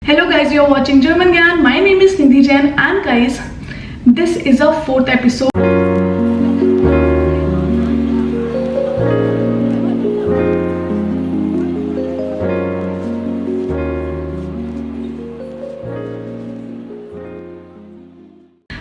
Hello guys, you are watching German Gyan. My name is Nidhi Jain and guys, this is our 4th episode.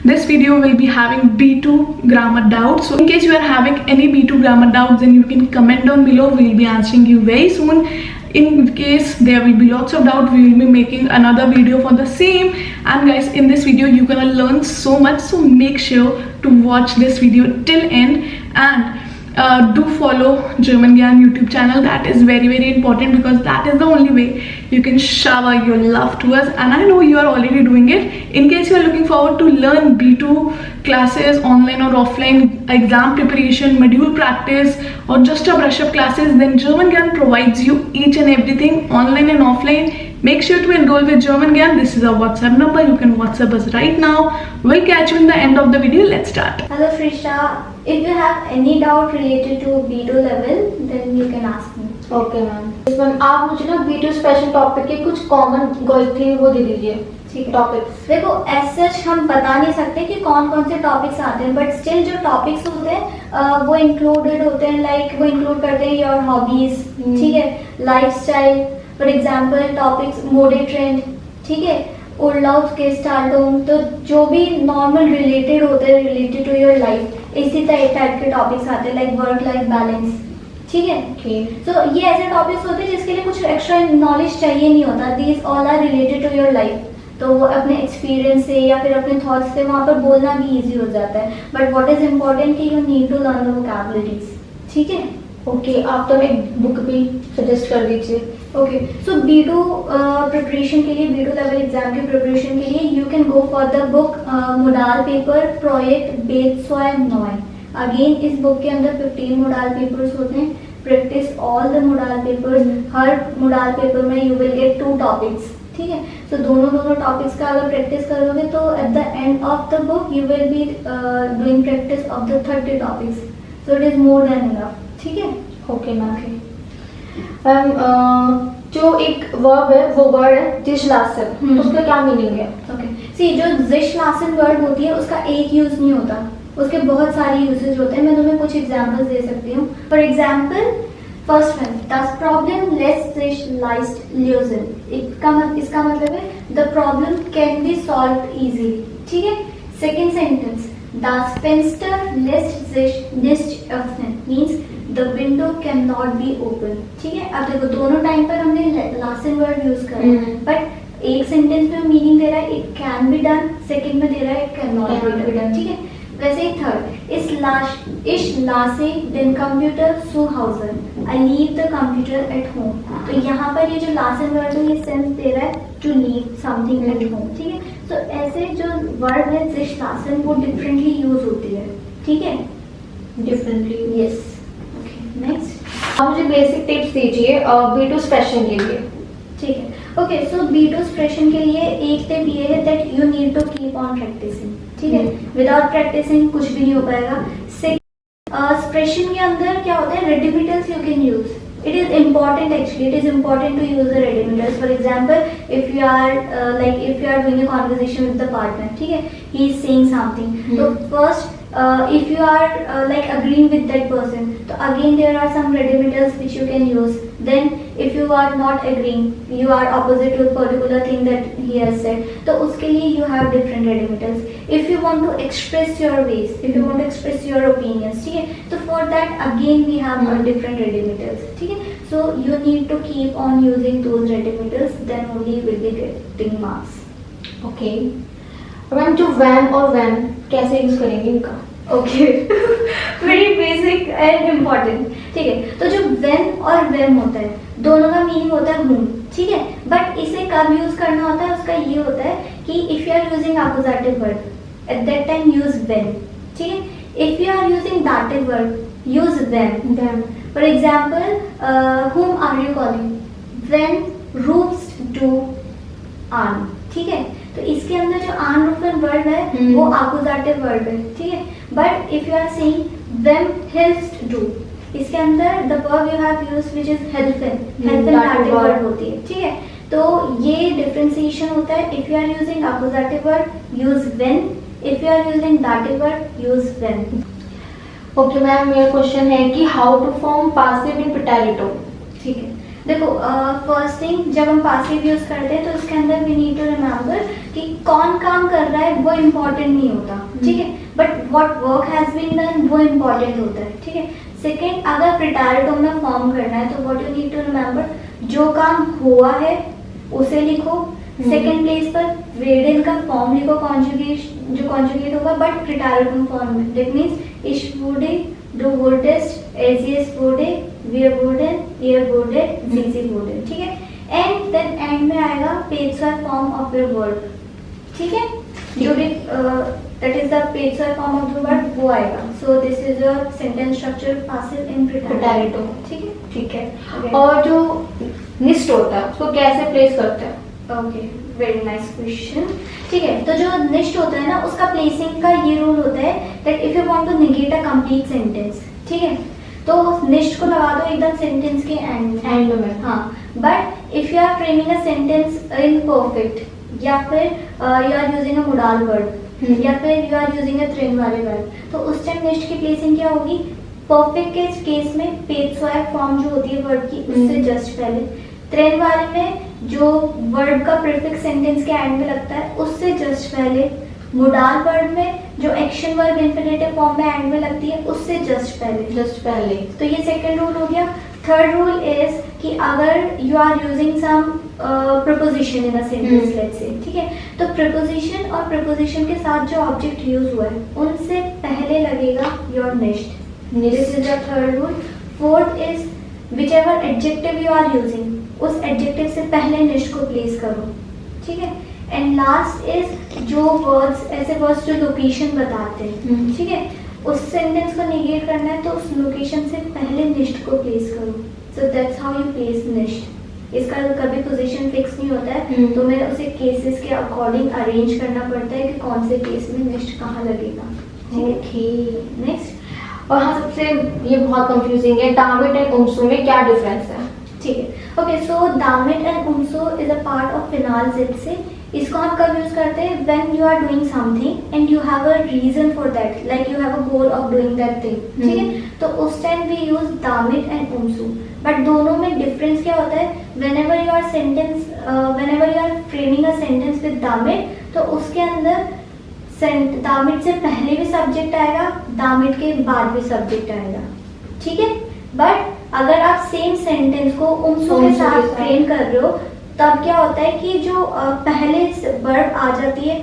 This video will be having B2 grammar doubts. So in case you are having any B2 grammar doubts, then you can comment down below. We will be answering you very soon. In case there will be lots of doubt, we will be making another video for the same. And guys, in this video you're gonna learn so much, so make sure to watch this video till end. And do follow German Gyan YouTube channel. That is very important because that is the only way you can shower your love to us, and I know you are already doing it. In case you are looking forward to learn B2 classes, online or offline, exam preparation, module practice, or just a brush up classes, then German Gyan provides you each and everything online and offline. Make sure to enroll with German Gyan. This is our WhatsApp number. You can WhatsApp us right now. We'll catch you in the end of the video. Let's start. Hello Frisha, if you have any doubt related to B2 level, then you can ask me. Okay ma'am, आप मुझे ना B2 special topic के कुछ common goal थे वो दे दीजिए। ठीक है, टॉपिक्स देखो एज सच हम बता नहीं सकते कि कौन कौन से टॉपिक्स आते हैं, बट स्टिल जो टॉपिक्स होते हैं वो इंक्लूडेड होते हैं, लाइक वो इंक्लूड करते हैं योर हॉबीज, ठीक है, lifestyle, for example topics mode trend, ठीक है, उर्लाउफ के स्टार्टोम, तो जो भी नॉर्मल रिलेटेड होते हैं रिलेटेड टू योर लाइफ, इसी टाइप के टॉपिक्स आते हैं, लाइक वर्क लाइफ बैलेंस, ठीक है। तो ये ऐसे टॉपिक्स होते हैं जिसके लिए कुछ एक्स्ट्रा नॉलेज चाहिए नहीं होता, these all are related to your life, तो वो अपने एक्सपीरियंस से या फिर अपने थॉट्स से वहाँ पर बोलना भी इजी हो जाता है, बट व्हाट इज इम्पोर्टेंट कि you need to learn the vocabularies, ठीक है। ओके, आप तो एक बुक भी सजेस्ट कर दीजिए। ओके, सो B2 प्रिपरेशन के लिए, B2 लेवल एग्जाम के प्रिपरेशन के लिए you can go for the book model paper project बेत्सोय नॉय। अगेन इस बुक के अंदर 15 मोडाल पेपर्स होते हैं। Practice all the model papers. हर मोडाल पेपर में यू विल गेट 2 टॉपिक्स, ठीक है। तो दोनों टॉपिक्स का अगर प्रैक्टिस करोगे तो at the end of the book you will be doing practice of the 30 topics, so it is more than enough, ठीक है। ओके मैम, जो एक वर्ब है वो वर्ड है जिशलासन, तो उसका क्या मीनिंग है? ओके, सी जो जिशलासन वर्ड होती है उसका एक यूज नहीं होता, उसके बहुत सारे यूजेज होते हैं। मैं तुम्हें कुछ एग्जांपल्स दे सकती हूँ। For example first one, das Problem lässt sich leicht lösen। इसका मतलब है the problem can be solve easily, ठीक है। Second sentence, das Fenster lässt sich nicht öffnen, means the window can not be open, ठीक है। अब देखो दोनों टाइम पर हमने लासन वर्ड यूज करा है, बट एक सेंटेंस में मीनिंग दे रहा है it can be done, second में दे रहा है it can not be done, ठीक है। वैसे ही third, ich lasse den Computer zu Hause, I leave the computer at home। तो यहाँ पर ये जो लासन वर्ड है ये सेंस दे रहा है to leave something at home, ठीक है। तो ऐसे जो वर्ड है जिश लासन वो डिफरेंटली यूज होती है, ठीक है, डिफरेंटली। यस। ओके, नेक्स्ट आप मुझे बेसिक टिप्स दीजिए B2 स्पेशल के लिए। ठीक है। ओके, सो B2 एक्सप्रेशन के लिए एक टिप ये है that you need to keep on practising, ठीक है। विदाउट प्रैक्टिसिंग कुछ भी नहीं हो पाएगा। एक्सप्रेशन के अंदर क्या होता है, रेडिमिटल्स you can use. It is important actually. It is important to use the ready-mades. For example, if you are doing a conversation with the partner, ठीक है, he is saying something. So first, if you are agreeing with that person, so again there are some ready-mades which you can use. Then if you are not agreeing, you are opposite to a particular thing that he has said, तो उसके लिए you have different ready-mades. If you want to express your ways, if you want to express your opinions, ठीक है, तो for that again we have different ready-mades, ठीक है। So you need to keep on using those ready-mades, then only you will be getting marks. Okay ma'am, जो van और van कैसे use करेंगे इनका? Okay, very basic and important, ठीक है। तो जो वेन और वेम होता है दोनों का मीनिंग होता है whom, ठीक है, बट इसे कब यूज करना होता है उसका ये होता है कि इफ यू आर यूजिंग अपोजिटिव word at that time use वेन, ठीक है। इफ यू आर यूजिंग दाटिव वर्ड यूज वेम। For example whom are you calling, when rufst du an, ठीक है। तो इसके अंदर जो अनरूफन वर्ड है वो अपोजिटिव वर्ड है, ठीक है। But if you are saying व्हेन हेल्प्स डू, इसके अंदर the verb you have used which is हेल्पन, हेल्पन दाटिव वर्ड होती है, ठीक है। तो ये डिफरेंशिएशन होता है. इफ यू आर यूजिंग अपोजिटिव वर्ड यूज व्हेन, इफ यू आर यूजिंग दाटिव वर्ड यूज व्हेन. ओके मैम, मेरा क्वेश्चन है कि how to form passive in प्रेटेरिटो. ठीक है, देखो फर्स्ट थिंग, जब हम पासिव यूज करते हैं तो इसके अंदर वी नीड टू रिमेम्बर कि कौन काम कर रहा है वो इम्पोर्टेंट नहीं होता. ठीक है, but what work has been done वो इम्पोर्टेंट होता है. ठीक है. सेकेंड, अगर प्रेटेरिटो में फॉर्म करना है तो what you need to remember, जो काम हुआ है उसे लिखो. सेकेंड प्लेस पर वेडेन का फॉर्म लिखो, कॉन्जुगेट जो कॉन्जुगेट होगा बट प्रेटेरिटो फॉर्म में. दैट मीन्स इश वुडे, डू वुडेस्ट, एजियस वुडे, वेयर वुडन, एयर वुडेड, जीजी वुडन. ठीक है. एंड देन एंड में आएगा पेजर फॉर्म ऑफ योर वर्ड. ठीक है, जो भी दैट इज द पेजर फॉर्म ऑफ द वर्ड वो आएगा. So this is your sentence structure passive in प्रेटेरिटो. ठीक है. ठीक है. Okay. और जो निस्ट होता है उसको कैसे प्लेस करते हैं? Okay, very nice question. ठीक है, तो जो निश्ट होता है ना उसका प्लेसिंग का ये रूल होता है that if you want to negate a complete sentence, ठीक है, तो निश्ट को लगा दो एकदम सेंटेंस के एंड में. हाँ, but if you are framing a sentence in perfect या फिर you are using a modal word या फिर you are using a train वाले वर्ड, तो उस टाइम निश्ट की प्लेसिंग क्या होगी? परफेक्ट के केस में पेजस्वायर फॉर्म जो होती है वर्ड की उससे जस्ट पहले, ट्रेन वाले में जो वर्ड का प्रीफिक्स सेंटेंस के एंड में लगता है उससे जस्ट पहले, मोडाल वर्ड में जो एक्शन वर्ब इंफिनिटिव फॉर्म में एंड में लगती है उससे जस्ट पहले. तो ये सेकंड रूल हो गया. थर्ड रूल इज कि अगर you are using some preposition in a sentence let's say, ठीक है, तो प्रपोजिशन और प्रपोजिशन के साथ जो ऑब्जेक्ट यूज हुआ है उनसे पहले लगेगा योर निश्ट. This is the third rule. Fourth is whichever adjective you are using उस एडजेक्टिव से पहले निश्ट को प्लेस करो. ठीक है. एंड लास्ट इज जो वर्ड्स, ऐसे वर्ड्स जो लोकेशन बताते हैं, ठीक है, उस सेंटेंस को निगेट करना है तो उस लोकेशन से पहले निश्ट को प्लेस करो. So that's how you place निश्ट. इसका कभी पोजीशन फिक्स नहीं होता है, तो मैं उसे केसेस के अकॉर्डिंग अरेंज करना पड़ता है कि कौन से केस में निश्ट कहाँ लगेगा. ओके. नेक्स्ट. और हाँ, सबसे ये बहुत कंफ्यूजिंग है, दामिट एंड उमसो में क्या डिफरेंस है? ठीक है. ओके, सो दामिट एंड उमसो इज अ पार्ट ऑफ फिनाल जिद से. इसको हम कब यूज करते हैं? When you are doing something and you have a reason for that, like you have a goal of doing that thing. ठीक है, तो उस टाइम वी यूज दामिट एंड उमसो. बट दोनों में डिफरेंस क्या होता है? Whenever you are framing a sentence with दामिट, तो उसके अंदर दामिट से पहले भी सब्जेक्ट आएगा, दामिट के बाद भी सब्जेक्ट आएगा. ठीक है. बट अगर आप सेम सेंटेंस को उमसो के साथ फ्रेम कर रहे हो तब क्या होता है कि जो पहले वर्ब आ जाती है,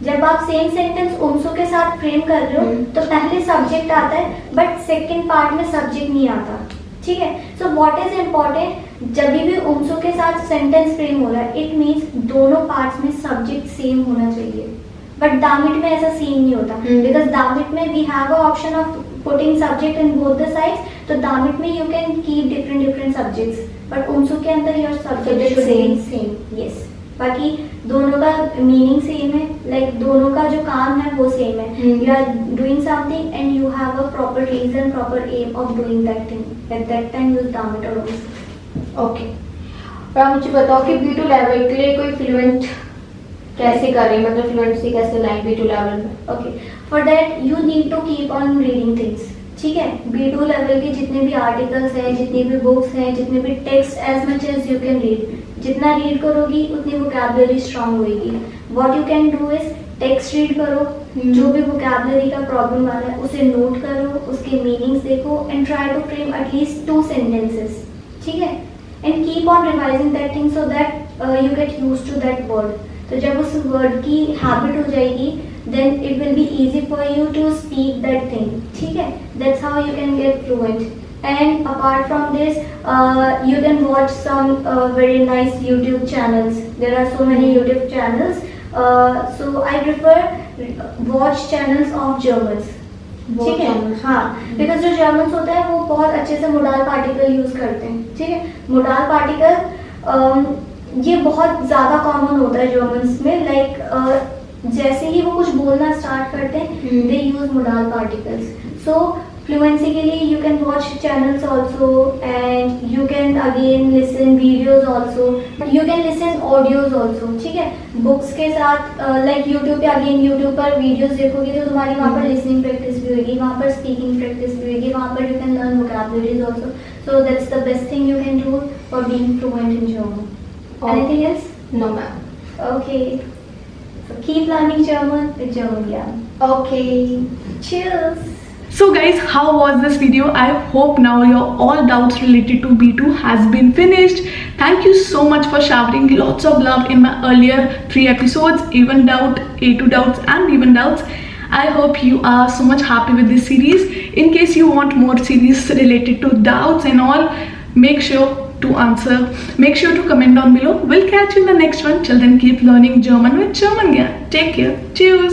जब आप सेम सेंटेंस उमसो के साथ फ्रेम कर रहे हो तो पहले सब्जेक्ट आता है बट सेकंड पार्ट में सब्जेक्ट नहीं आता. ठीक है. सो व्हाट इज इम्पोर्टेंट, जब भी उमसो के साथ सेंटेंस फ्रेम हो रहा है इट मीन्स दोनों पार्ट्स में सब्जेक्ट सेम होना चाहिए. बट दामिट में ऐसा सीन नहीं होता, बिकॉज दामिट में we have a option of putting subject in both the sides. तो दामिट में you can keep different subjects, but उमसो के अंदर योर सब्जेक्ट सेम. यस. बाकी दोनों का मीनिंग सेम है, लाइक दोनों का जो काम है वो सेम है. You are doing something and you have a proper reason, proper aim of doing that thing. At that time use दामिट और उमसो. ओके. और आप मुझे बताओ कि B2 लेवल के लिए कोई फ्लुएंट कैसे करें, मतलब फ्लुएंसी कैसे लाएं B2 लेवल में? Okay, for that you need to keep on reading things. ठीक है. B2 लेवल के जितने भी आर्टिकल्स हैं, जितनी भी बुक्स हैं, जितने भी text, as much as you can read, जितना रीड करोगी उतनी वोकैबुलरी स्ट्रांग होगी. What you can do is text read करो, जो भी वोकैबुलरी का प्रॉब्लम आ रहा है उसे नोट करो, उसके मीनिंग्स देखो and try to frame at least 2 sentences. ठीक है. And keep on revising that thing so that you get used to that word. तो जब उस वर्ड की हैबिट हो जाएगी then it will be easy for you to speak that thing. ठीक है. That's how you can get fluent. And apart from this, you can watch some very nice YouTube channels. There are so many YouTube channels. So I prefer watch channels of Germans. ठीक है. हाँ, because जो Germans होते हैं वो बहुत अच्छे से मोडाल पार्टिकल यूज करते हैं. ठीक है. मोडाल पार्टिकल ये बहुत ज्यादा कॉमन होता है जर्मन्स में. लाइक जैसे ही वो कुछ बोलना स्टार्ट करते हैं दे यूज मोडाल पार्टिकल्स. सो फ्लुएंसी के लिए you can watch channels also and you can again listen videos also, you can listen audios also, ठीक है। बुक्स के साथ लाइक यूट्यूब पे अगेन यूट्यूब पर वीडियोज देखोगे तो तुम्हारी वहाँ पर लिसनिंग प्रैक्टिस भी होगी, वहाँ पर स्पीकिंग प्रैक्टिस भी होगी, वहाँ पर you can learn vocabularies also. So that's the best thing you can do for being fluent in German. Anything else? No ma'am. Okay, so keep learning German with German Gyan. Okay. Cheers! So guys, how was this video? I hope now your all doubts related to B2 has been finished. Thank you so much for showering lots of love in my earlier 3 episodes, even doubt, A2 doubts and even doubts. I hope you are so much happy with this series. In case you want more series related to doubts and all, make sure to comment down below. We'll catch you in the next one. Till then, keep learning German with German Gyan. Take care. Cheers.